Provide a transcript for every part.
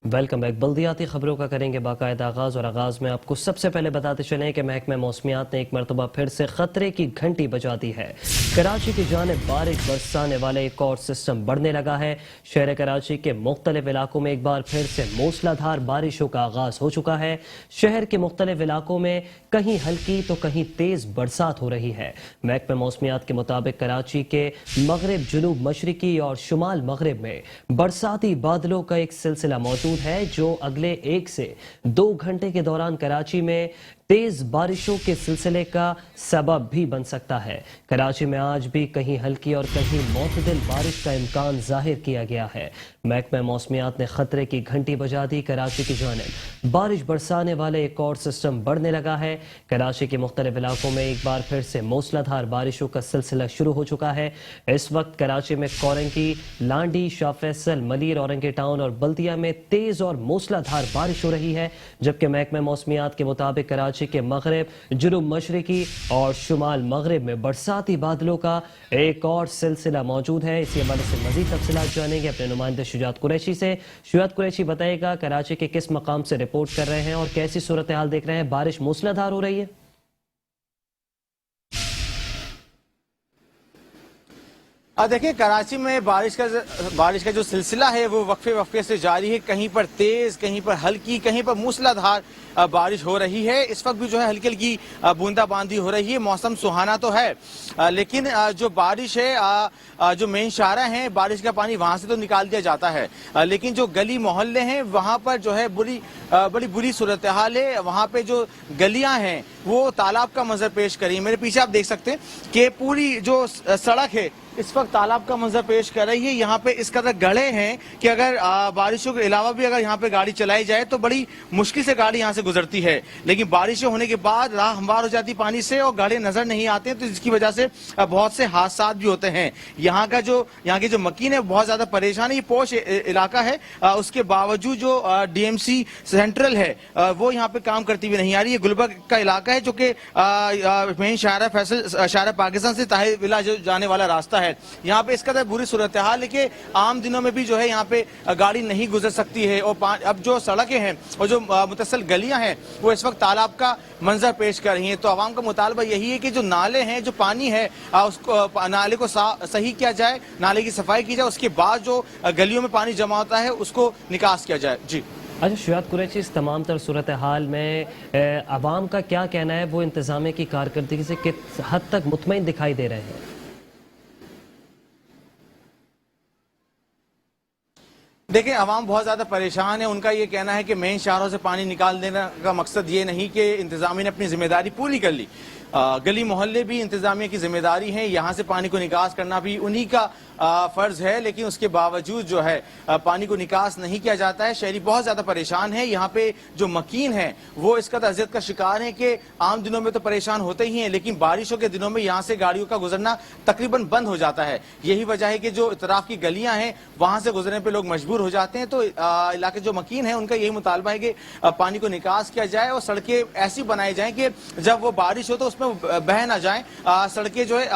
Welcome back. बल्दियाती खबरों का करेंगे बाकायदा आगाज, और आगाज में आपको सबसे पहले बताते चलें कि महकमा मौसमियात ने एक मरतबा फिर से खतरे की घंटी बजा दी है। कराची की जानिब बारिश बरसाने वाले एक और सिस्टम बढ़ने लगा है। शहर कराची के मुख्तलिफ इलाकों में एक बार फिर से मूसलाधार बारिशों का आगाज हो चुका है। शहर के मुख्तलिफ इलाकों में कहीं हल्की तो कहीं तेज बरसात हो रही है। महकमा मौसमियात के मुताबिक कराची के मगरब, जुनूब मशरिकी और शुमाल मगरब में बरसाती बादलों का एक सिलसिला मौजूद है जो अगले 1 से 2 घंटे के दौरान कराची में तेज बारिशों के सिलसिले का सबब भी बन सकता है। कराची में आज भी कहीं हल्की और कहीं मोतदिल बारिश का इम्कान जाहिर किया गया है। महकमा मौसमियात ने खतरे की घंटी बजा दी। कराची की जानिब बारिश बरसाने वाले एक और सिस्टम बढ़ने लगा है। कराची के मुख्तलिफ इलाकों में एक बार फिर से मूसलाधार बारिशों का सिलसिला शुरू हो चुका है। इस वक्त कराची में कोरंकी, लांडी, शाह फैसल, मलीर, औरंगी टाउन और बल्दिया में तेज और मूसलाधार बारिश हो रही है, जबकि महकमा मौसमियात के मुताबिक कराची के मगरब, जुनूब मशरिकी और शुमाल मगरब में बरसाती बादलों का एक और सिलसिला मौजूद है। इसी हवाले से मजीद तफसीलात जानेंगे अपने नुमाइंदे शुजात कुरैशी से। शुजात कुरैशी बताएगा कराची के किस मकाम से रिपोर्ट कर रहे हैं और कैसी सूरत हाल देख रहे हैं? बारिश मूसलाधार हो रही है? देखिए, कराची में बारिश का जो सिलसिला है वो वक्फे से जारी है। कहीं पर तेज, कहीं पर हल्की, कहीं पर मूसलाधार बारिश हो रही है। इस वक्त भी जो है हल्की हल्की बूंदाबांदी हो रही है। मौसम सुहाना तो है, लेकिन जो बारिश है, जो मेन शाहरा है, बारिश का पानी वहां से तो निकाल दिया जाता है, लेकिन जो गली मोहल्ले हैं वहां पर जो है बड़ी बुरी सूरत हाल है। वहां पे जो गलियां हैं वो तालाब का मंजर पेश करी। मेरे पीछे आप देख सकते हैं कि पूरी जो सड़क है इस वक्त तालाब का मंजर पेश कर रही है। यहाँ पे इस कदर गड्ढे हैं कि अगर बारिशों के अलावा भी अगर यहाँ पे गाड़ी चलाई जाए तो बड़ी मुश्किल से गाड़ी यहाँ से गुजरती है। लेकिन बारिशें होने के बाद राह हमवार हो जाती पानी से और गड्ढे नजर नहीं आते, तो जिसकी वजह से बहुत से हादसा भी होते हैं। यहाँ की जो मकीन है बहुत ज्यादा परेशान है। ये पोश इलाका है, उसके बावजूद जो DMC सेंट्रल है वो यहाँ पे काम करती हुई नहीं आ रही है। गुलबर्ग का इलाका है जो कि मेन शाहरा फैसल, शाहरा पाकिस्तान से ताहिर विला जो जाने वाला रास्ता है। यहाँ पे इसका बुरी सूरत हाल है कि आम दिनों में भी जो है यहाँ पे गाड़ी नहीं गुजर सकती है। और अब जो सड़कें हैं और जो मुतसल गलियां हैं वो इस वक्त तालाब का मंजर पेश कर रही हैं। तो आवाम का मुतालबा यही है कि जो नाले हैं, जो पानी है, उसको नाले को सही किया जाए, नाले की सफाई की जाए, उसके बाद जो गलियों में पानी जमा होता है उसको निकास किया जाए। जी अच्छा शुजात कुरैशी, इस तमाम तर सूरत हाल में अवाम का क्या कहना है? वो इंतजामिया की कारकर्दगी से किस हद तक मुतमईन दिखाई दे रहे हैं? देखिए, अवाम बहुत ज्यादा परेशान है। उनका ये कहना है कि मेन शहरों से पानी निकाल देने का मकसद ये नहीं कि इंतजामिया ने अपनी जिम्मेदारी पूरी कर ली। गली मोहल्ले भी इंतजामिया की जिम्मेदारी है, यहाँ से पानी को निकास करना भी उन्हीं का फर्ज है, लेकिन उसके बावजूद जो है पानी को निकास नहीं किया जाता है। शहरी बहुत ज्यादा परेशान है। यहाँ पे जो मकीन है वो इसका अजियत का शिकार है कि आम दिनों में तो परेशान होते ही हैं, लेकिन बारिशों के दिनों में यहाँ से गाड़ियों का गुजरना तकरीबन बंद हो जाता है। यही वजह है कि जो इतराफ की गलियां हैं वहां से गुजरने पे लोग मजबूर हो जाते हैं। तो इलाके जो मकीन है उनका यही मुतालबा है कि पानी को निकास किया जाए और सड़कें ऐसी बनाई जाए कि जब वो बारिश हो तो उसमें बह ना जाए, सड़कें जो है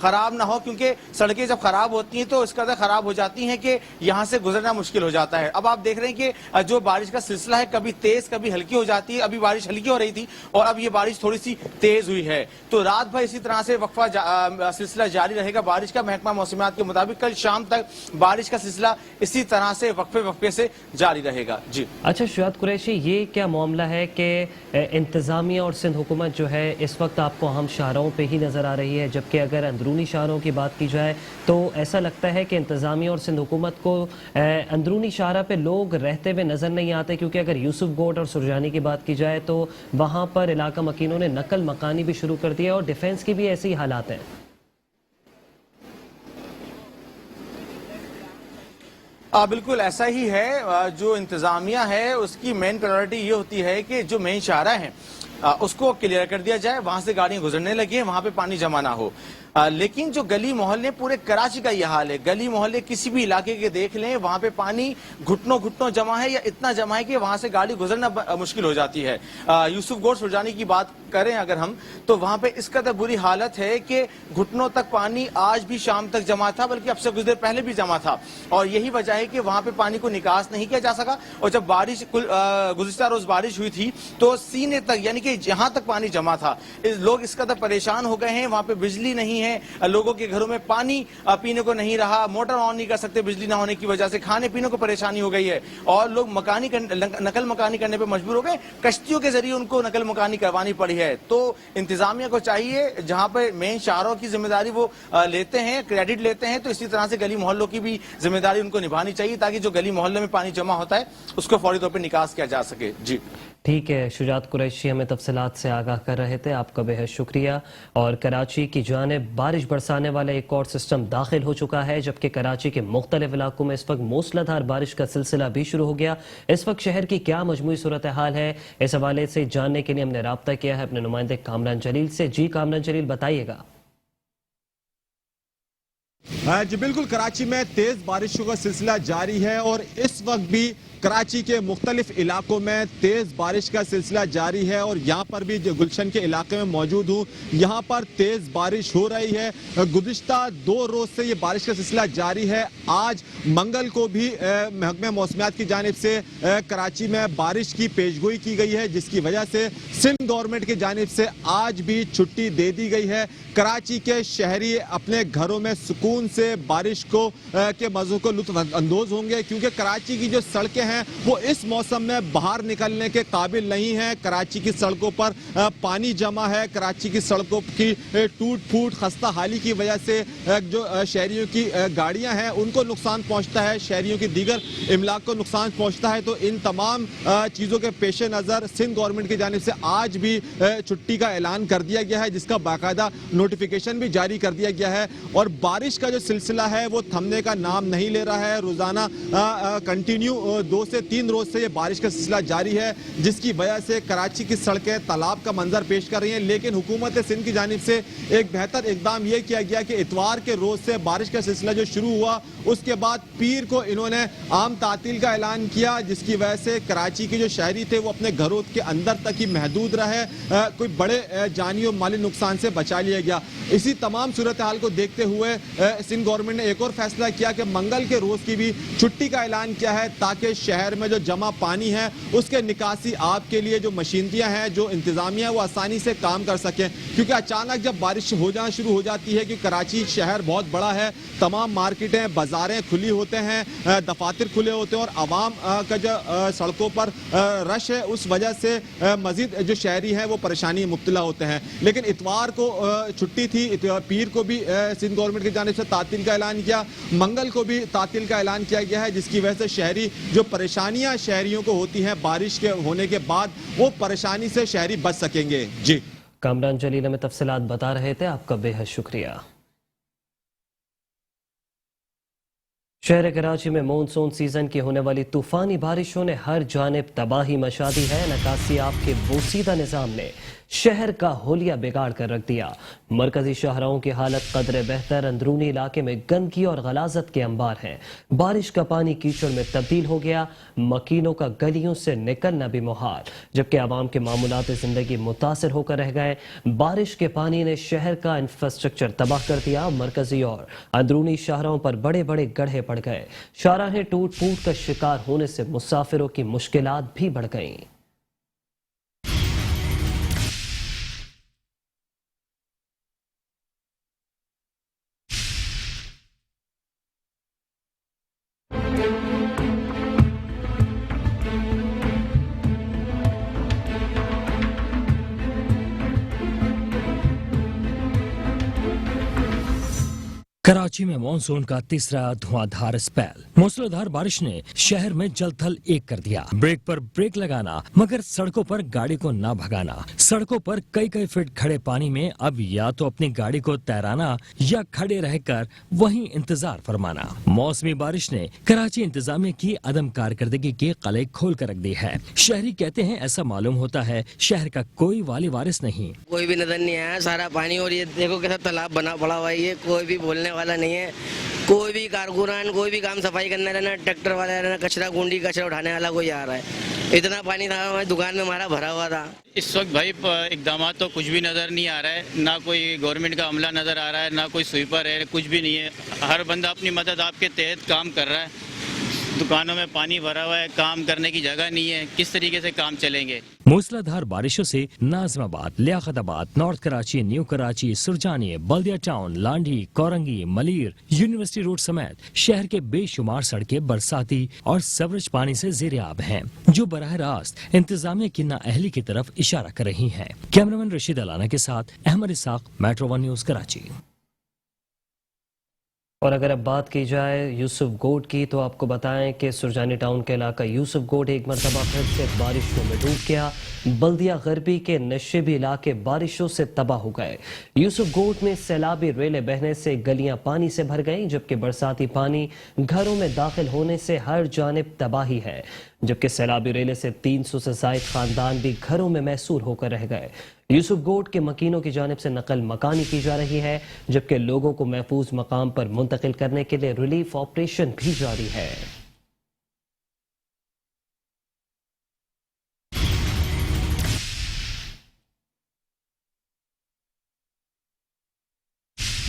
खराब ना हो, क्योंकि सड़कें जब खराब होती हैं तो इस कदर खराब हो जाती हैं कि यहाँ से गुजरना मुश्किल हो जाता है। अब आप देख रहे हैं कि जो बारिश का सिलसिला है कभी तेज कभी हल्की हो जाती है। अभी बारिश हल्की हो रही थी और अब ये बारिश थोड़ी सी तेज हुई है। तो रात भर इसी तरह से वक्फा सिलसिला जारी रहेगा बारिश का। महकमा मौसमियात के मुताबिक कल शाम तक बारिश का सिलसिला इसी तरह से वक्फे से जारी रहेगा। जी अच्छा शुजात कुरैशी, ये क्या मामला है कि इंतजामिया और सिंध हुकूमत जो है इस वक्त आपको हम शहरों पे ही नजर आ रही है, जबकि अगर अंदरूनी शहरों की बात की जाए तो ऐसा लगता है कि इंतजामिया और सिंध हुकूमत को अंदरूनी शहरा पे लोग रहते हुए नजर नहीं आते? क्योंकि अगर यूसुफ गोट और सुरजानी की बात की जाए तो वहां पर इलाका मकीनों ने नकल मकानी भी शुरू कर दिया और डिफेंस की भी ऐसे ही हालात हैं। बिल्कुल ऐसा ही है। जो इंतजामिया है उसकी मेन प्रायोरिटी ये होती है कि जो मेन शाहरा है उसको क्लियर कर दिया जाए, वहां से गाड़ियां गुजरने लगी, वहां पे पानी जमा ना हो। लेकिन जो गली मोहल्ले पूरे कराची का ये हाल है। गली मोहल्ले किसी भी इलाके के देख लें, वहां पे पानी घुटनों घुटनों जमा है या इतना जमा है कि वहां से गाड़ी गुजरना मुश्किल हो जाती है। यूसुफ गोड़ सुरजानी की बात करें अगर हम, तो वहां पे इस कदर बुरी हालत है कि घुटनों तक पानी आज भी शाम तक जमा था, बल्कि अब से कुछ देर पहले भी जमा था। और यही वजह है कि वहां पे पानी को निकास नहीं किया जा सका। और जब बारिश गुज़िश्ता रोज बारिश हुई थी तो सीने तक, यानी कि जहां तक पानी जमा था, लोग इस कदर परेशान हो गए हैं। वहां पे बिजली नहीं है, लोगों के घरों में पानी पीने को नहीं रहा, मोटर ऑन नहीं कर सकते बिजली ना होने की वजह से, खाने पीने को परेशानी हो गई है और लोग नकल मकानी करने पे मजबूर हो गए। कश्तियों के जरिए उनको नकल मकानी करवानी पड़ी है। तो इंतजामिया को चाहिए, जहां पर मेन शाहरों की जिम्मेदारी वो लेते हैं, क्रेडिट लेते हैं, तो इसी तरह से गली मोहल्लों की भी जिम्मेदारी उनको निभानी चाहिए, ताकि जो गली मोहल्ले में पानी जमा होता है उसको फौरी तौर पर निकास किया जा सके। जी ठीक है, शुजात कुरैशी हमें तफसीलात से आगाह कर रहे थे, आपका बेहद शुक्रिया। और कराची की जानिब बारिश बरसाने वाला एक और सिस्टम दाखिल हो चुका है, जबकि कराची के मुख्तलिफ इलाकों में इस वक्त मूसलाधार बारिश का सिलसिला भी शुरू हो गया। इस वक्त शहर की क्या मजमूई सूरत हाल है, इस हवाले से जानने के लिए हमने राब्ता किया है अपने नुमाइंदे कामरान जलील से। जी कामरान जलील, बताइएगा। जी बिल्कुल, कराची में तेज बारिशों का सिलसिला जारी है और इस वक्त भी कराची के मुख्तलिफ इलाकों में तेज बारिश का सिलसिला जारी है। और यहाँ पर भी जो गुलशन के इलाके में मौजूद हूँ, यहाँ पर तेज बारिश हो रही है। गुज़िश्ता 2 रोज से ये बारिश का सिलसिला जारी है। आज मंगल को भी महकमे मौसमियात की जानिब से कराची में बारिश की पेशगोई की गई है, जिसकी वजह से सिंध गवर्नमेंट की जानिब से आज भी छुट्टी दे दी गई है। कराची के शहरी अपने घरों में सुकून से बारिश को के मज़ों को लुत्फ़ अंदोज़ होंगे, क्योंकि कराची की जो सड़कें हैं वो इस मौसम में बाहर निकलने के काबिल नहीं है। कराची की सड़कों पर पानी जमा है। कराची की सड़कों की टूट फूट खस्ता हाली की वजह से जो शहरियों की गाड़ियां हैं उनको नुकसान पहुंचता है, शहरियों की दीगर इमलाक को नुकसान पहुंचता है। तो इन तमाम चीज़ों के पेश नज़र सिंध गवर्नमेंट की जानिब से आज भी छुट्टी का ऐलान कर दिया गया है, जिसका बाकायदा नोटिफिकेशन भी जारी कर दिया गया है। और बारिश का जो सिलसिला है वो थमने का नाम नहीं ले रहा है। रोजाना कंटिन्यू 2 से 3 रोज से ये बारिश का सिलसिला जारी है, जिसकी वजह से कराची की सड़कें तालाब का मंजर पेश कर रही हैं। लेकिन हुकूमत सिंध की जानिब से एक बेहतर इकदाम यह किया गया कि इतवार के रोज से बारिश का सिलसिला जो शुरू हुआ, उसके बाद पीर को इन्होंने आम तातील का ऐलान किया, जिसकी वजह से कराची के जो शहरी थे वो अपने घरों के अंदर तक ही महदूद रहे, कोई बड़े जानी और माली नुकसान से बचा लिया गया। इसी तमाम सूरत हाल को देखते हुए सिंध गवर्नमेंट ने एक और फैसला किया कि मंगल के रोज की भी छुट्टी का ऐलान किया है, ताकि शहर में जो जमा पानी है उसके निकासी आप के लिए जो मशीनरियां हैं, जो इंतजामिया है, वो आसानी से काम कर सकें। क्योंकि अचानक जब बारिश हो जाना शुरू हो जाती है, कि कराची शहर बहुत बड़ा है, तमाम मार्केटें बाजारें खुली होते हैं, दफातर खुले होते हैं और आवाम का जो सड़कों पर रश है, उस वजह से मजीद जो शहरी हैं वो परेशानी मुब्तला होते हैं। लेकिन इतवार को छुट्टी थी, पीर को भी सिंध गवर्नमेंट की जानिब से तातील का ऐलान किया, मंगल को भी तातील का ऐलान किया गया है, जिसकी वजह से शहरी जो परेशानियां शहरियों को होती हैं बारिश के होने के बाद, वो परेशानी से शहरी बच सकेंगे। जी कामरान जलील हमें तफसीलात बता रहे थे, आपका बेहद शुक्रिया। शहर कराची में मानसून सीजन की होने वाली तूफानी बारिशों ने हर जानिब तबाही मचा दी है। नकासी आपके बोसीदा निजाम ने शहर का होलिया बिगाड़ कर रख दिया। मरकजी शाहराहों की हालत कदरे बेहतर, अंदरूनी इलाके में गंदगी और गलाजत के अंबार हैं। बारिश का पानी कीचड़ में तब्दील हो गया, मकीनों का गलियों से निकलना भी मुहाल, जबकि आवाम के मामूलात जिंदगी मुतासर होकर रह गए। बारिश के पानी ने शहर का इंफ्रास्ट्रक्चर तबाह कर दिया। मरकजी और अंदरूनी शाहराहों पर बड़े बड़े गड्ढे पड़ गए। शाहराहें टूट फूट का शिकार होने से मुसाफिरों की मुश्किलात भी बढ़ गईं। कराची में मानसून का तीसरा धुआंधार स्पेल। मूसलाधार बारिश ने शहर में जल थल एक कर दिया। ब्रेक पर ब्रेक लगाना मगर सड़कों पर गाड़ी को ना भगाना। सड़कों पर कई कई फीट खड़े पानी में अब या तो अपनी गाड़ी को तैराना या खड़े रहकर वहीं इंतजार फरमाना। मौसमी बारिश ने कराची इंतजामिया की अदम कारकर्दगी के कले खोल कर रख दी है। शहरी कहते हैं ऐसा मालूम होता है शहर का कोई वाली वारिस नहीं। कोई भी नजर नहीं आया, सारा पानी। और ये देखो कैसा तालाब बना पड़ा हुआ है, ये कोई भी बोलने वाला नहीं है। कोई भी कारकुनान, कोई भी काम सफाई करने रहना, ट्रैक्टर वाला रहना, कचरा गुंडी कचरा उठाने वाला कोई आ रहा है। इतना पानी था, हमारी दुकान में हमारा भरा हुआ था। इस वक्त भाई इकदाम तो कुछ भी नज़र नहीं आ रहा है, ना कोई गवर्नमेंट का अमला नज़र आ रहा है, ना कोई स्वीपर है, कुछ भी नहीं है। हर बंदा अपनी मदद आपके तहत काम कर रहा है। दुकानों में पानी भरा हुआ है, काम करने की जगह नहीं है, किस तरीके से काम चलेंगे। मूसलाधार बारिशों से Nazimabad, Liaquatabad, north Karachi, new Karachi, Surjani, Baldia town, Landhi, Korangi, Malir, university road समेत शहर के बेशुमार सड़कें बरसाती और सवरज पानी से ज़ेर-ए-आब हैं, जो बराह रास्त इंतजामिया की नाअहली की तरफ इशारा कर रही हैं। कैमरामैन रशीद अलाना के साथ अहमद इसाक, मेट्रो 1 न्यूज़ कराची। और अगर अब बात की जाए यूसुफ गोड की, तो आपको बताएं कि सुरजानी टाउन के इलाका यूसुफ गोड एक मरतबा फिर से बारिशों में डूब गया। बल्दिया गरबी के नशेबी इलाके बारिशों से तबाह हो गए। यूसुफ गोड में सैलाबी रेलें बहने से गलियां पानी से भर गईं, जबकि बरसाती पानी घरों में दाखिल होने से हर जानिब तबाही है। जबकि सैलाबी रेले से 300 से जायद खानदान भी घरों में मैसूर होकर रह गए। यूसुफ गोड के मकीनों की जानिब से नकल मकानी की जा रही है, जबकि लोगों को महफूज मकाम पर मुंतकिल करने के लिए रिलीफ ऑपरेशन भी जारी है।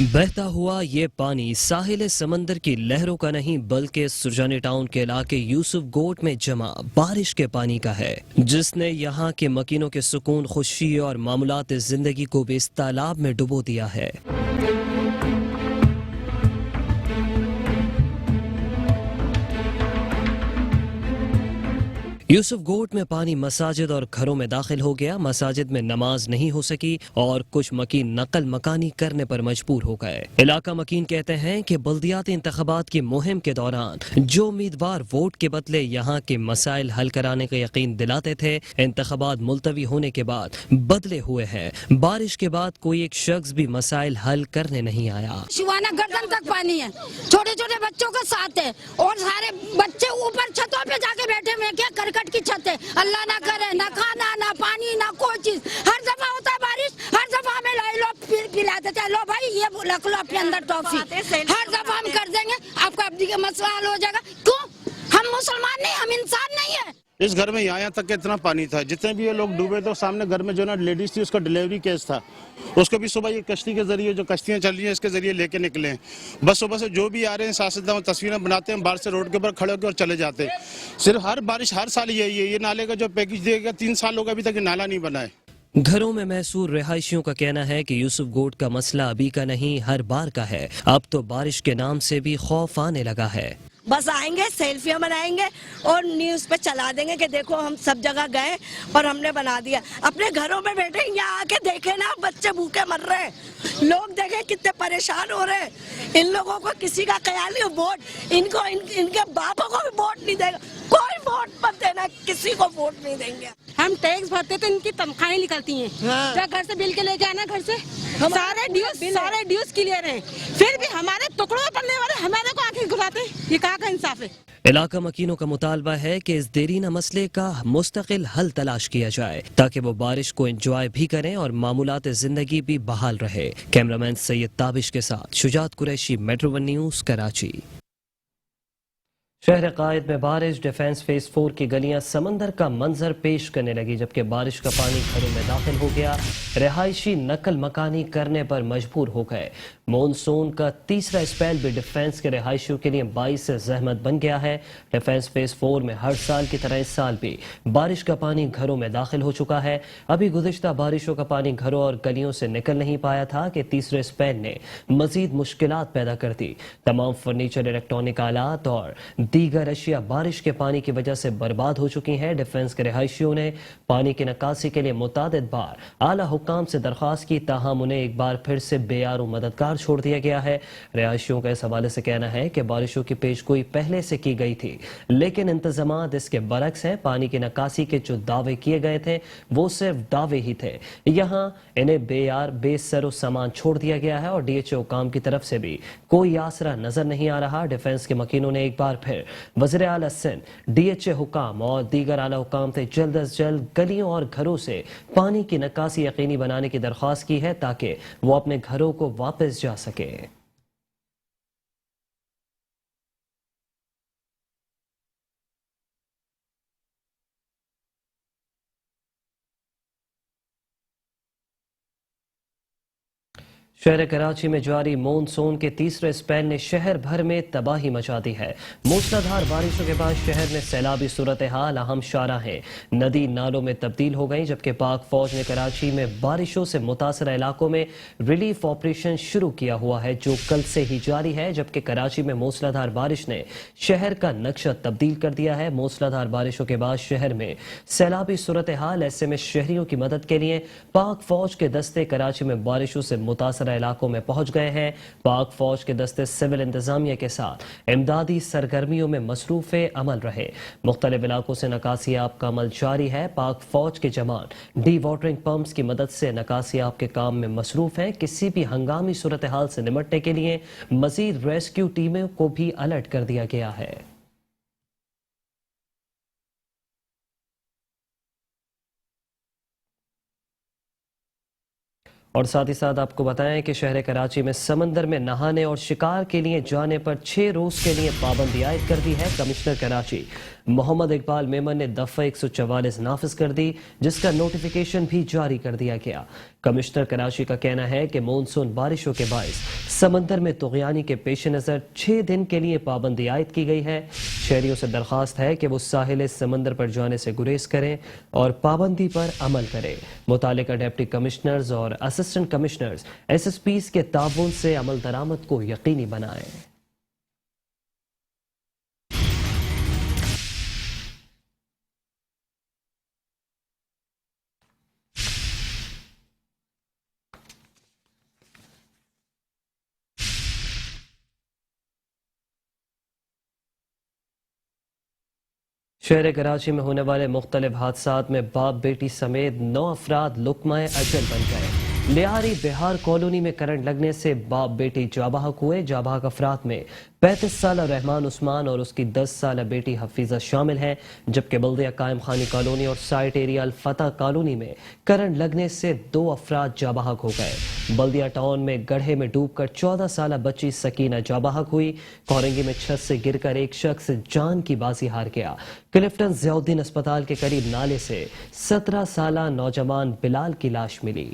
बहता हुआ ये पानी साहिल समंदर की लहरों का नहीं, बल्कि सुरजानी टाउन के इलाके यूसुफ गोड में जमा बारिश के पानी का है, जिसने यहाँ के मकीनों के सुकून, खुशी और मामूलात जिंदगी को भी इस तालाब में डुबो दिया है। यूसुफ गोड में पानी मसाजिद और घरों में दाखिल हो गया। मसाजिद में नमाज नहीं हो सकी और कुछ मकीन नकल मकानी करने पर मजबूर हो गए। इलाका मकीन कहते हैं कि बल्दियाती इंतखाबात की मुहिम के दौरान जो उम्मीदवार वोट के बदले यहाँ के मसाइल हल कराने का यकीन दिलाते थे, इंतखाबात मुलतवी होने के बाद बदले हुए हैं। बारिश के बाद कोई एक शख्स भी मसाइल हल करने नहीं आया। शिवाना गर्दन तक पानी है, छोटे छोटे बच्चों का साथ है और सारे बच्चे ऊपर छतों पे जाके बैठे हुए हैं। क्या करकट की छत है, अल्लाह ना करे, ना खाना ना पानी ना कोई चीज। हर दफा होता है बारिश, हर दफा हमें लो पिला देते हैं, लो भाई ये रख लो अपने अंदर टॉफी। हर दफा हम कर देंगे, आपका अब्दी का मसला हल हो जाएगा। क्यों? हम मुसलमान नहीं, हम इंसान नहीं है। इस घर में यहाँ तक के इतना पानी था, जितने भी ये लोग डूबे तो सामने घर में जो ना लेडीज थी, उसका डिलीवरी केस था, उसको भी सुबह ये कश्ती के जरिए, जो कश्तियाँ चल रही हैं इसके जरिए लेके निकले हैं। बस सुबह से जो भी आ रहे हैं सियासतदान तस्वीरें बनाते हैं, बाहर से रोड के ऊपर खड़े होकर और चले जाते हैं। सिर्फ हर बारिश हर साल यही है। ये नाले का जो पैकेज दिया गया 3 साल हो गए, अभी तक ये नाला नहीं बना है। घरों में मैसूर रिहायशियों का कहना है कि यूसुफ गोड का मसला अभी का नहीं, हर बार का है। अब तो बारिश के नाम से भी खौफ आने लगा है। बस आएंगे, सेल्फियां बनाएंगे और न्यूज़ पे चला देंगे कि देखो हम सब जगह गए और हमने बना दिया। अपने घरों में बैठे यहाँ आके देखे ना, बच्चे भूखे मर रहे हैं, लोग देखे कितने परेशान हो रहे हैं। इन लोगों को किसी का ख्याल नहीं, वोट इनको इनके बापों को भी वोट नहीं देगा। कोई वोट मत देना, किसी को वोट नहीं देंगे। हम टैक्स भरते तो इनकी तनख्वाहें निकलती हैं। हाँ। घर से बिल के लेके आना, घर से सारे ड्यूज क्लियर हैं, फिर भी हमारे टुकड़ों में पड़ने वाले हमारे को आखिर घुलाते हैं। ये कहाँ का इंसाफ है? इलाका मकीनों का मुतालबा है कि इस देरीना मसले का मुस्तकिल हल तलाश किया जाए, ताकि वो बारिश को एंजॉय भी करें और मामूलात जिंदगी भी बहाल रहे। कैमरामैन सैयद ताबिश के साथ शुजात कुरैशी, मेट्रो 1 न्यूज़ कराची। शहर कायद में बारिश, डिफेंस फेज 4 की गलियां समंदर का मंजर पेश करने लगी, जबकि बारिश का पानी घरों में दाखिल हो गया। रिहायशी नकल मकानी करने पर मजबूर हो गए। मॉनसून का तीसरा स्पेल भी डिफेंस के रिहायशियों के लिए बाइस से जहमत बन गया है। डिफेंस फेज 4 में हर साल की तरह इस साल भी बारिश का पानी घरों में दाखिल हो चुका है। अभी गुज़िश्ता बारिशों का पानी घरों और गलियों से निकल नहीं पाया था कि तीसरे स्पेल ने मजीद मुश्किलात पैदा कर दी। तमाम फर्नीचर, इलेक्ट्रॉनिक आलात और دیگر اشیاء بارش کے پانی کی وجہ سے برباد ہو چکی ہیں۔ ڈیفنس کے رہائشیوں نے پانی کی نکاسی کے لیے متعدد بار اعلیٰ حکام سے درخواست کی، تاہم انہیں ایک بار پھر سے بے یار و مددگار چھوڑ دیا گیا ہے۔ رہائشیوں کا اس حوالے سے کہنا ہے کہ بارشوں کی پیش گوئی پہلے سے کی گئی تھی، لیکن انتظامات اس کے برعکس ہیں۔ پانی کی نکاسی کے جو دعوے کیے گئے تھے وہ صرف دعوے ہی تھے، یہاں انہیں بے یار بے سر و سامان چھوڑ دیا گیا ہے اور ڈی ایچ او حکام کی طرف سے بھی کوئی آسرا نظر نہیں آ رہا۔ ڈیفنس کے مکینوں نے ایک بار پھر وزیر اعلیٰ سندھ، ڈی ایچ اے حکام اور دیگر اعلیٰ حکام سے جلد از جلد گلیوں اور گھروں سے پانی کی نکاسی یقینی بنانے کی درخواست کی ہے تاکہ وہ اپنے گھروں کو واپس جا سکے۔ شہر کراچی میں جاری مونسون کے تیسرے اسپیل نے شہر بھر میں تباہی مچا دی ہے۔ موسلادھار بارشوں کے بعد شہر میں سیلابی صورتحال اہم شاہراہیں ندی نالوں میں تبدیل ہو گئیں، جبکہ پاک فوج نے کراچی میں بارشوں سے متاثرہ علاقوں میں ریلیف آپریشن شروع کیا ہوا ہے جو کل سے ہی جاری ہے، جبکہ کراچی میں موسلادھار بارش نے شہر کا نقشہ تبدیل کر دیا ہے۔ موسلادھار بارشوں کے بعد شہر میں سیلابی صورتحال، ایسے میں شہریوں کی مدد کے لیے پاک فوج کے دستے کراچی میں بارشوں سے متاثرہ علاقوں میں پہنچ گئے ہیں۔ پاک فوج کے دستے سول انتظامیہ کے ساتھ امدادی سرگرمیوں میں مصروف عمل رہے۔ مختلف علاقوں سے نکاسی آب کا عمل جاری ہے۔ پاک فوج کے جوان ڈی واٹرنگ پمپس کی مدد سے نکاسی آب کے کام میں مصروف ہیں۔ کسی بھی ہنگامی صورتحال سے نمٹنے کے لیے مزید ریسکیو ٹیموں کو بھی الرٹ کر دیا گیا ہے۔ اور ساتھ ہی ساتھ آپ کو بتائیں کہ شہر کراچی میں سمندر میں نہانے اور شکار کے لیے جانے پر 6 روز کے لیے پابندی عائد کر دی ہے۔ کمشنر کراچی محمد اقبال میمن نے دفعہ 144 نافذ کر دی، جس کا نوٹیفیکیشن بھی جاری کر دیا گیا۔ کمشنر کراچی کا کہنا ہے کہ مونسون بارشوں کے باعث سمندر میں طغیانی کے پیش نظر 6 دن کے لیے پابندی عائد کی گئی ہے۔ شہریوں سے درخواست ہے کہ وہ ساحل سمندر پر جانے سے گریز کریں اور پابندی پر عمل کریں۔ متعلقہ ڈپٹی کمشنرز اور assistant commissioners S S Ps کے تعاون سے عمل درآمد کو یقینی بنائیں۔ شہر کراچی میں ہونے والے مختلف حادثات میں باپ بیٹی سمیت 9 افراد لقمہ اجل بن گئے۔ لیاری بہار کالونی میں کرنٹ لگنے سے باپ بیٹی جاں بحق ہوئے۔ جاں بحق افراد میں 35 سالہ رحمان عثمان اور اس کی 10 سالہ بیٹی حفیظہ شامل ہیں، جبکہ بلدیہ قائم خانی کالونی اور سائٹ ایریا الفتح کالونی میں کرنٹ لگنے سے 2 افراد جاں بحق ہو گئے۔ بلدیہ ٹاؤن میں گڑھے میں ڈوب کر 14 سالہ بچی سکینہ جاں بحق ہوئی۔ کورنگی میں چھت سے گر کر ایک شخص جان کی بازی ہار گیا۔ کلفٹن ضیاء الدین اسپتال کے قریب نالے سے 17 سالہ نوجوان بلال کی لاش ملی۔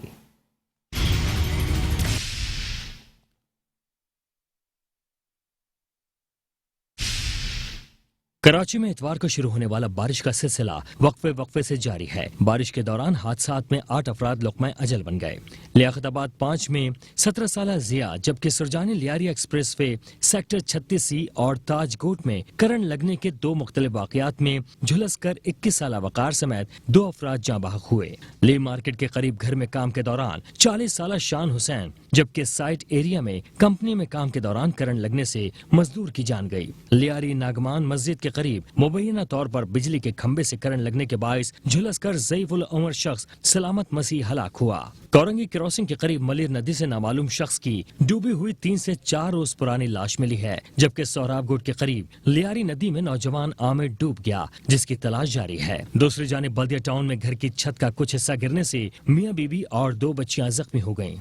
کراچی میں اتوار کو شروع ہونے والا بارش کا سلسلہ وقفے سے جاری ہے۔ بارش کے دوران حادثات میں 8 افراد لقمہ اجل بن گئے۔ لیاقت آباد 5 میں 17 سالہ ضیاء، جبکہ Surjani Lyari express way sector 36C اور تاج گوٹ میں کرنٹ لگنے کے 2 مختلف واقعات میں جھلس کر 21 سالہ وقار سمیت 2 افراد جاں بحق ہوئے۔ لی مارکیٹ کے قریب گھر میں کام کے دوران 40 سالہ شان حسین، جبکہ سائٹ ایریا میں کمپنی میں کام کے دوران کرنٹ لگنے سے مزدور کی جان گئی۔ لیاری ناگمان مسجد کے قریب مبینہ طور پر بجلی کے کھمبے سے کرنٹ لگنے کے باعث جھلس کر ضعیف العمر شخص سلامت مسیح ہلاک ہوا۔ کورنگی کراسنگ کے قریب ملیر ندی سے نامعلوم شخص کی ڈوبی ہوئی 3 سے 4 روز پرانی لاش ملی ہے، جبکہ سہراب گوٹ کے قریب لیاری ندی میں نوجوان عامر ڈوب گیا، جس کی تلاش جاری ہے۔ دوسری جانب بلدیہ ٹاؤن میں گھر کی چھت کا کچھ حصہ گرنے سے میاں بیوی اور 2 بچیاں زخمی ہو گئیں۔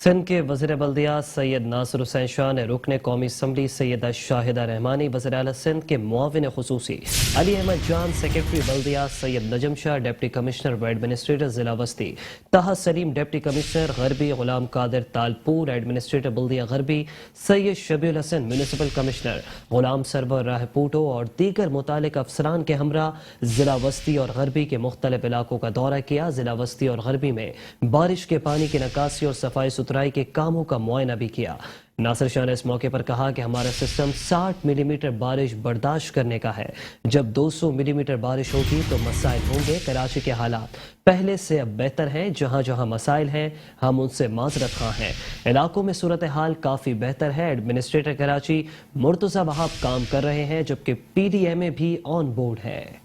سندھ کے وزیر بلدیہ سید ناصر حسین شاہ نے رکن قومی اسمبلی سیدہ شاہدہ رحمانی، وزیر اعلیٰ سندھ کے معاون خصوصی علی احمد جان، سیکرٹری بلدیہ سید نجم شاہ، ڈپٹی کمشنر و ایڈمنسٹریٹر ضلع وسطی طاہر سلیم، deputy commissioner غربی Ghulam Qadir Talpur, administrator بلدیہ غربی سید شبیع الحسن، میونسپل کمشنر غلام سرور راہ پوٹو اور دیگر متعلق افسران کے ہمراہ ضلع وسطی اور غربی کے مختلف علاقوں کا دورہ کیا۔ ضلع وسطی اور غربی میں بارش کے پانی کی نکاسی اور صفائی ستھرائی کے کاموں کا معائنہ بھی کیا۔ नासिर शाह ने इस मौके पर कहा कि हमारा सिस्टम 60 मिलीमीटर बारिश बर्दाश्त करने का है। जब 200 मिलीमीटर बारिश होगी तो मसाइल होंगे। कराची के हालात पहले से अब बेहतर हैं। जहां जहां मसाइल हैं हम उनसे माजरत खां हैं। इलाकों में सूरत हाल काफ़ी बेहतर है। एडमिनिस्ट्रेटर कराची मुर्तज़ा वहाब काम कर रहे हैं, जबकि PDMA भी ऑन बोर्ड है।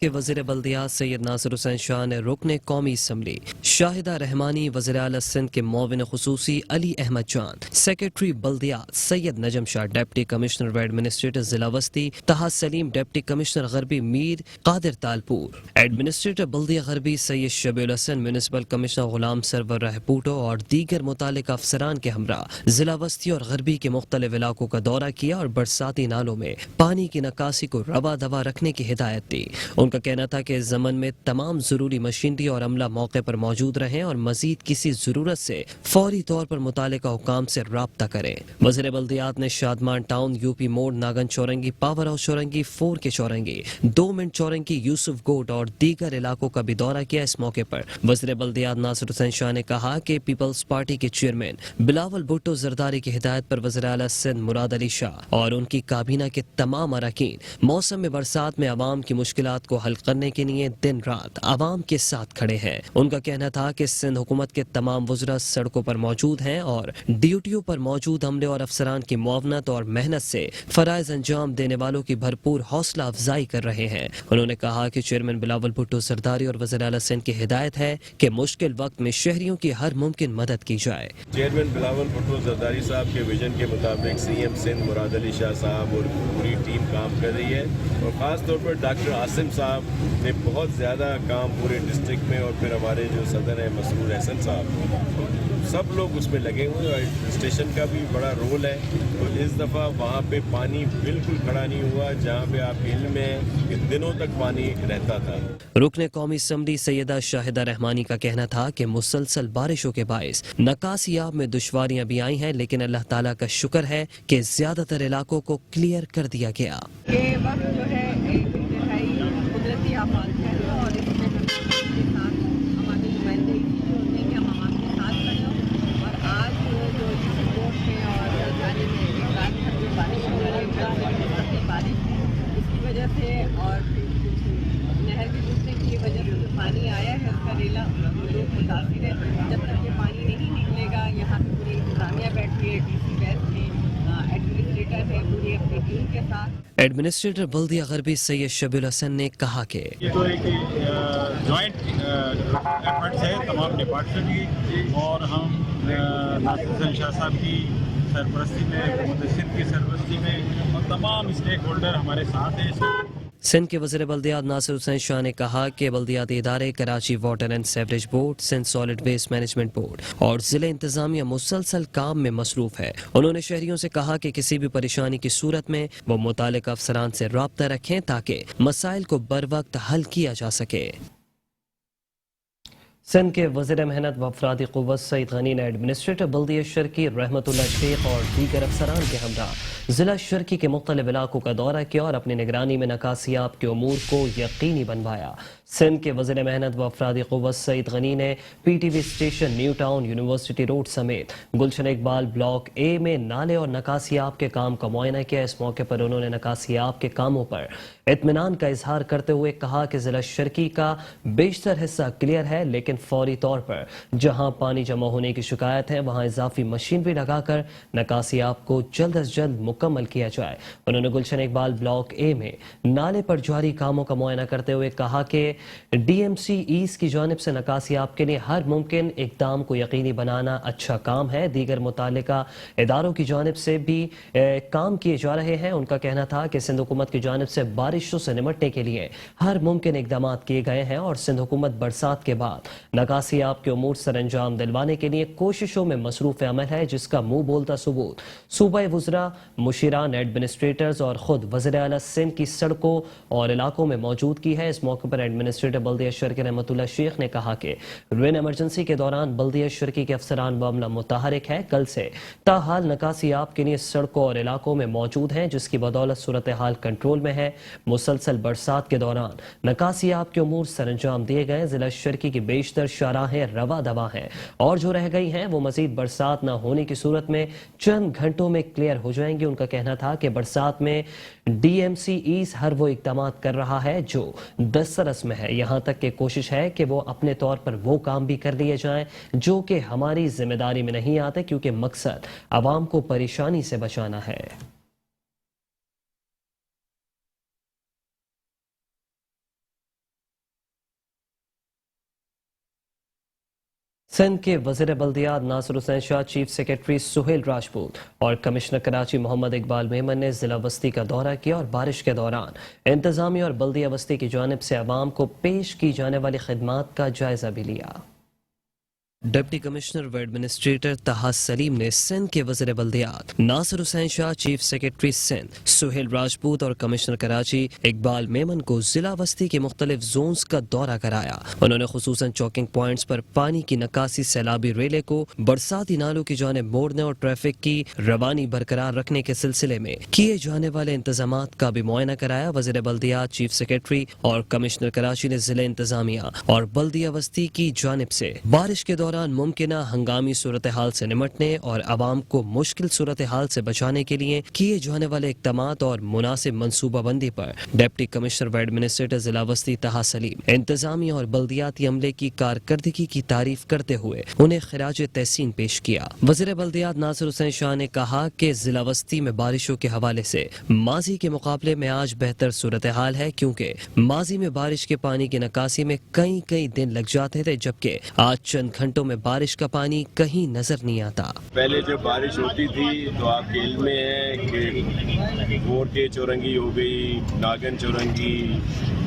के वज़ीर बल्दियात सैयद नासिर हुसैन शाह ने रुकन कौमी असम्बली शाहिदा रहमानी, वज़ीर आला सिंध के मुआविन खुसूसी अली अहमद जान, सेक्रेटरी बल्दियात सैयद नजम शाह, डिप्टी कमिश्नर व एडमिनिस्ट्रेटर जिला वस्ती तहा सलीम, डिप्टी कमिश्नर गरबी मीर कादिर तालपुर, एडमिनिस्ट्रेटर बल्दिया गरबी सैयद शबीउल हसन, म्यूनिसिपल कमिश्नर गुलाम सरवर रहपूटो और दीगर मुतालिका अफसरान के हमरा जिला वस्ती और गरबी के मुख्तलिफ इलाकों का दौरा किया और बरसाती नालों में पानी की निकासी को रवा दवा रखने की हिदायत दी। उनका कहना था कि इस ज़मन में तमाम ज़रूरी मशीनरी और अमला मौके पर मौजूद रहें और मजीद किसी ज़रूरत से फौरी तौर पर मुतालिका हुकाम से राब्ता करें। वज़ीर बल्दियात ने शादमान टाउन, यूपी मोड़, नागन चौरंगी, पावर हाउस चौरंगी, 4 के चौरंगी, 2 मिनट चौरंगी, यूसुफ गोट और दीगर इलाकों का भी दौरा किया। इस मौके पर वज़ीर बल्दियात नासिर हुसैन शाह ने कहा कि पीपल्स पार्टी के चेयरमैन बिलावल भुट्टो जरदारी की हिदायत पर वज़ीर आला सिंध मुराद अली शाह और उनकी काबीना के तमाम अरकान मौसम में बरसात में आवाम की मुश्किलात को हल करने के लिए दिन रात आवाम के साथ खड़े हैं। उनका कहना था कि सिंध हुकूमत के तमाम वज़रा सड़कों पर मौजूद हैं और ड्यूटियों पर मौजूद अमले और अफसरान की मुआवनत और मेहनत से फराइज अंजाम देने वालों की भरपूर हौसला अफजाई कर रहे हैं। उन्होंने कहा कि चेयरमैन बिलावल भुट्टो जरदारी और वज़ीर आला सिंध की हिदायत है कि मुश्किल वक्त में शहरियों की हर मुमकिन मदद की जाए। चेयरमैन बिलावल भुट्टो जरदारी साहब के विजन के मुताबिक CM सिंध मुराद अली शाह साहब और पूरी टीम काम कर रही है और ख़ास तौर पर डॉक्टर आसिम साहब ने बहुत ज़्यादा काम पूरे डिस्ट्रिक्ट में और फिर हमारे जो सदर हैं मसरूर हसन साहब, सब लोग उसमें लगे हुए हैं और स्टेशन का भी बड़ा रोल है। तो इस दफ़ा वहाँ पे पानी बिल्कुल खड़ा नहीं हुआ, जहाँ पे आप इल्म में कि दिनों तक पानी रहता था। रुकन कौमी असम्बली सैयदा शाहिदा रहमानी का कहना था कि मुसलसल बारिशों के बायस नकासियाब में दुश्वारियां भी आई हैं, लेकिन अल्लाह ताला का शुक्र है कि ज्यादातर इलाकों को क्लियर कर दिया गया। ये वक्त जो है एक इंतहाई कुदरती आफात है और इसमें हम के साथ हमारे नुमाइंदे होते हैं कि हम आवाम के साथ खड़े हों। और आज जो इस कोर्ट में और जाने में एक रात भर जो बारिश हो रही है, बारिश इसकी वजह से और नहर के टूटने की वजह से जो पानी आया है उसका रेला लोग मुतासिर है। जब तक ये पानी नहीं निकलेगा, यहाँ पर पूरी इंतजामिया बैठी है, DC बैस में एडमिनिस्ट्रेटर है पूरी अपनी टीम के साथ। एडमिनिस्ट्रेटर बल्दिया गरबी सैयद शबीउल हसन ने कहा कि ये तो एक जॉइंट एफर्ट्स है तमाम डिपार्टमेंट की और हम नासिर हुसैन शाह साहब की सरपरस्ती में, हुकूमत सिंध की सरपरस्ती में और तमाम स्टेक होल्डर हमारे साथ हैं। सिंध के वज़ीर बल्दियात नासिर हुसैन शाह ने कहा कि बल्दियाती इदारे Karachi water and sewerage board, Sindh solid waste management board और जिले इंतजामिया मुसलसल काम में मसरूफ है। उन्होंने शहरियों से कहा कि किसी भी परेशानी की सूरत में वो मुतालिका अफसरान से राब्ता रखें ताकि मसाइल को बर वक्त हल किया जा सके। सिंध के वज़ीर मेहनत व अफरादी क़ुव्वत सईद गनी ने एडमिनिस्ट्रेटर बल्दिया शर्की रहमतुल्लाह शेख और दीगर अफसरान के हमरा जिला शर्की के मुख्तलिफ इलाकों का दौरा किया और अपनी निगरानी में नकासियाब के उमूर को यकीनी बनवाया। सिंध के वज़ीर मेहनत व अफरादी क़ुव्वत सईद गनी ने PTV station, new town, university road समेत गुलशन इकबाल ब्लॉक A में नाले और नकासियाब के काम का मुआयना किया। इस मौके पर उन्होंने नकासियाब के कामों पर इत्मीनान का इजहार करते हुए कहा कि जिला शर्की का बेशतर हिस्सा क्लियर है, लेकिन फौरी तौर पर जहां पानी जमा होने की शिकायत है वहां इजाफी मशीनरी लगाकर नकासियाब को जल्द अज जल्द मुकम्मल किया जाए। उन्होंने गुलशन इकबाल ब्लॉक A में नाले पर जारी कामों का मुआयना करते हुए कहा कि DMC ईस्ट की जानिब से नकासियाब के लिए हर मुमकिन इकदाम को यकीनी बनाना अच्छा काम है। दीगर मुतालिका इदारों की जानिब से भी काम किए जा रहे हैं। उनका कहना था कि सिंध हुकूमत की जानिब से बारिशों से निमटने के लिए हर मुमकिन इकदाम किए गए हैं और सिंध हुकूमत बरसात के बाद नकासियाब के उमूर सर अंजाम दिलवाने के लिए कोशिशों में मसरूफ अमल है, जिसका मुंह बोलता सबूत सूबाई वज़रा, मुशीरान, एडमिनिस्ट्रेटर्स और खुद वज़ीर आला सिंध की सड़कों और इलाकों में मौजूद की है। इस मौके पर एडमिनिस्ट्रेटर बल्दिया शर्की रहमतुल्लाह शेख ने कहा कि रेन इमरजेंसी के दौरान बल्दिया शर्की के अफसरान मामला मुतहरिक है। कल से ताहाल नकासी आप के लिए सड़कों और इलाकों में मौजूद हैं, जिसकी बदौलत सूरत हाल कंट्रोल में है। मुसलसल बरसात के दौरान नकासी आप के उमूर सरंजाम दिए गए। जिला शर्की की बेशतर शाहराहें रवा दवा हैं और जो रह गई हैं वो मजीद बरसात न होने की सूरत में चंद घंटों में क्लियर हो जाएंगी। उनका कहना था कि बरसात में DMC ईस्ट हर वो इक़दाम कर रहा है जो दस्तरस में है। यहाँ तक कि कोशिश है कि वो अपने तौर पर वो काम भी कर लिए जाएं जो कि हमारी जिम्मेदारी में नहीं आते, क्योंकि मकसद आवाम को परेशानी से बचाना है। सिंध के वज़ीर बल्दियात नासिर हुसैन शाह, चीफ सेक्रेटरी सुहेल राजपूत और कमिश्नर कराची मोहम्मद इकबाल मेमन ने जिला बस्ती का दौरा किया और बारिश के दौरान इंतजामिया और बल्दिया बस्ती की जानिब से अवाम को पेश की जाने वाली खिदमात का जायजा भी लिया। डिप्टी कमिश्नर व एडमिनिस्ट्रेटर तहा सलीम ने सिंध के वज़ीर बल्दियात नासिर हुसैन शाह, चीफ सेक्रेटरी सिंध सुहेल राजपूत और कमिश्नर कराची इकबाल मेमन को जिला बस्ती के मुख्तलिफ जोन्स का दौरा कराया। उन्होंने खुसूसन चौकिंग पॉइंट्स पर पानी की नकासी, सैलाबी रेले को बरसाती नालों की जानिब मोड़ने और ट्रैफिक की रवानी बरकरार रखने के सिलसिले में किए जाने वाले इंतजामात का भी मुआयना कराया। वज़ीर बल्दियात, चीफ सेक्रेटरी और कमिश्नर कराची ने जिला इंतजामिया और बल्दिया बस्ती की जानिब से बारिश के दौरान मुमकिना हंगामी सूरत हाल से निमटने और आवाम को मुश्किल सूरत हाल से बचाने के लिए किए जाने वाले इक़दामात और मुनासिब मनसूबाबंदी पर डिप्टी कमिश्नर व एडमिनिस्ट्रेटर जिला बस्ती तहा सलीम इंतजामी और बल्दियाती अमले की कारकर्दगी की तारीफ करते हुए उन्हें खिराज तहसीन पेश किया। वज़ीर बल्दियात नासिर हुसैन शाह ने कहा कि जिला बस्ती में बारिशों के हवाले से माजी के मुकाबले में आज बेहतर सूरत हाल है, क्योंकि माजी में बारिश के पानी की नकासी में कई दिन लग जाते थे, जबकि आज चंद घंटों में बारिश का पानी कहीं नजर नहीं आता। पहले जब बारिश होती थी तो आपके इल्म में है कि गोरके चौरंगी हो गई, नागन चौरंगी,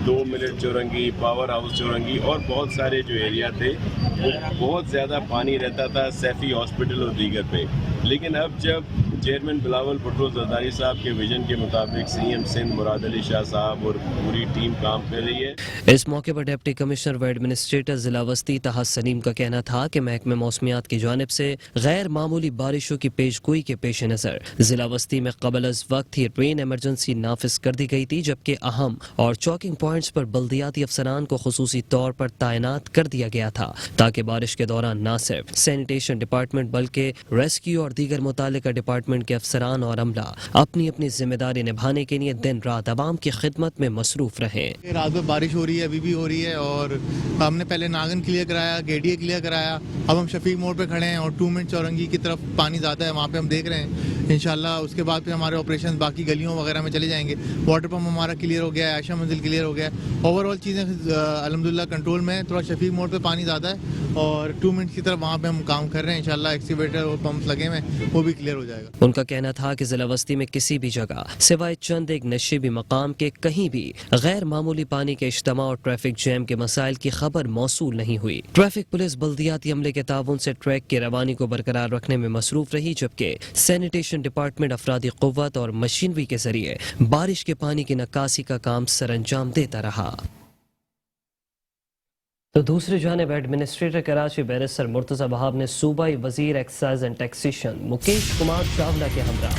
2 मिनट चौरंगी, पावर हाउस चौरंगी और बहुत सारे जो एरिया थे वो बहुत ज़्यादा पानी रहता था सैफी हॉस्पिटल और दीगर पे। लेकिन अब जब चेयरमैन बिलावल भुट्टो जरदारी साहब के विजन के मुताबिक CM सिंध मुराद अली शाह साहब और पूरी टीम काम कर रही है। इस मौके पर डिप्टी कमिश्नर व एडमिनिस्ट्रेटर जिला बस्ती तहा सलीम का कहना था कि महकमे मौसमियात की जानिब से गैर मामूली बारिशों की पेशगोई के पेश नज़र जिला बस्ती में कबल अज वक्त ही रेन इमरजेंसी नाफिज कर दी गई थी, जबकि अहम और चौकिंग पॉइंट्स पर बल्दियाती अफसरान को खुसूसी तौर पर तैनात कर दिया गया था, ताकि बारिश के दौरान न सिर्फ सैनिटेशन डिपार्टमेंट बल्कि रेस्क्यू और दीगर मुतालिका डिपार्टमेंट के अफसरान और अमला अपनी अपनी जिम्मेदारी निभाने के लिए दिन रात आवाम की खिदमत में मसरूफ रहे। रात में बारिश हो रही है, अभी भी हो रही है, और हमने पहले नागन क्लियर कराया, गेडिया क्लियर कराया, अब हम शफीक मोड़ पे खड़े हैं और 2 मिनट चौरंगी की तरफ पानी ज़्यादा है, वहाँ पे हम देख रहे हैं। इंशाल्लाह उसके बाद फिर हमारे ऑपरेशन बाकी गलियों वगैरह में चले जाएंगे। वाटर पम्प हमारा क्लियर हो गया है, आयशा मंजिल क्लियर हो गया है, ओवरऑल चीज़ें अल्हम्दुलिल्लाह कंट्रोल में है। थोड़ा शफीक मोड़ पे पानी ज़्यादा है और 2 मिनट की तरफ वहाँ पे हम काम कर रहे हैं। इंशाल्लाह एक्सीवेटर और पंप लगे हुए हैं, वो भी क्लियर हो जाएगा। उनका कहना था कि जिला बस्ती में किसी भी जगह सिवाय चंद एक नशीबी मकाम के कहीं भी गैर मामूली पानी के इज्तिमा और ट्रैफिक जैम के मसाइल की खबर मौसूल नहीं हुई। ट्रैफिक पुलिस बल्दियाती अमले के ताउन से ट्रैक की रवानी को बरकरार रखने में मसरूफ रही, जबकि सैनिटेशन डिपार्टमेंट अफरादी कुव्वत और मशीनरी के जरिए बारिश के पानी की नकासी का काम सरअंजाम देता रहा। तो दूसरी जानिब एडमिनिस्ट्रेटर कराची बैरिस्टर मुर्तज़ा वहाब ने सूबाई वजीर excise and taxation Mukesh Kumar Chawla के हमरा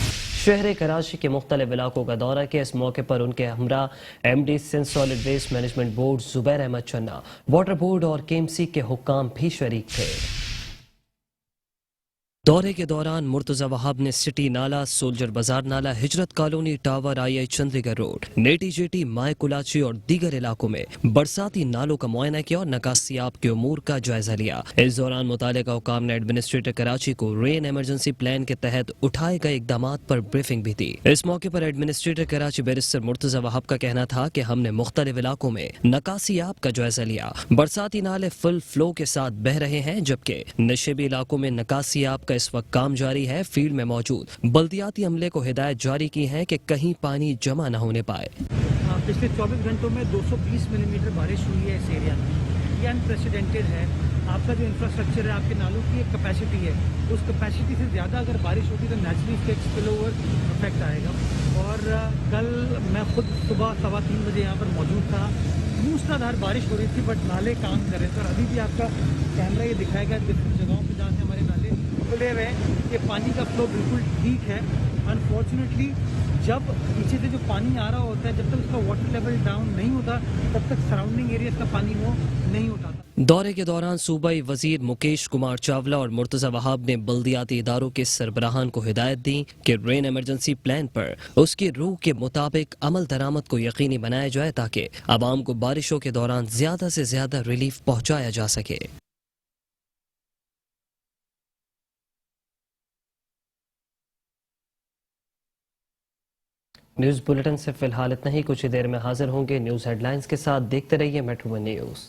शहर कराची के मुख्तलिफ इलाकों का दौरा किया। इस मौके पर उनके हमरा MD Sindh solid waste management board Zubair Ahmed Channa, water board और KMC के हुक्काम भी शरीक थे। दौरे के दौरान मुर्तज़ा वहाब ने सिटी नाला, सोल्जर बाजार नाला, Hijrat colony tower, II Chundrigar road, Neti jetty, Mai Kolachi और दीगर इलाकों में बरसाती नालों का मुआयना किया और नकासियाब के उमूर का जायजा लिया। इस दौरान मुतालिका हुकाम ने एडमिनिस्ट्रेटर कराची को रेन इमरजेंसी प्लान के तहत उठाए गए इकदामात पर ब्रीफिंग भी दी। इस मौके पर एडमिनिस्ट्रेटर कराची बैरिस्टर मुर्तज़ा वहाब का कहना था कि हमने मुख्तलिफ इलाकों में नकासियाब का जायजा लिया। बरसाती नाले फुल फ्लो के साथ बह रहे हैं, जबकि नशेबी इलाकों में नकासियाब इस वक्त काम जारी है। फील्ड में मौजूद बल्दियाती अमले को हिदायत जारी की है कि कहीं पानी जमा न होने पाए। पिछले 24 घंटों में 220 मिलीमीटर बारिश हुई है इस एरिया में। ये अनप्रेसिडेंटेड है। आपका जो इंफ्रास्ट्रक्चर है, आपके नालों की एक कैपेसिटी है, उस कैपेसिटी से ज़्यादा अगर बारिश होती तो नेचुरली इसका स्पिल ओवर इफेक्ट आएगा। और कल मैं खुद सुबह 3:15 बजे यहाँ पर मौजूद था। मूसलाधार बारिश हो रही थी बट नाले काम कर रहे थे और अभी भी आपका कैमरा ये दिखाएगा डिफरेंट जगहों पे जहाँ से हमारे नाले खुले हुए हैं कि पानी का फ्लो बिल्कुल ठीक है। अनफॉर्चुनेटली जब पीछे से जो पानी आ रहा होता है, जब तक उसका वाटर लेवल डाउन नहीं होता तब तक सराउंडिंग एरिया का पानी वो नहीं उठाता। दौरे के दौरान सूबाई वजीर मुकेश कुमार चावला और मुर्तजा वहाब ने बल्दियाती इदारों के सरबराहान को हिदायत दी कि रेन इमरजेंसी प्लान पर उसकी रूह के मुताबिक अमल दरामद को यकीनी बनाया जाए ताकि आवाम को बारिशों के दौरान ज्यादा से ज्यादा रिलीफ पहुंचाया जा सके। न्यूज बुलेटिन से फिलहाल इतना ही। कुछ ही देर में हाजिर होंगे न्यूज हेडलाइंस के साथ। देखते रहिए मेट्रो न्यूज।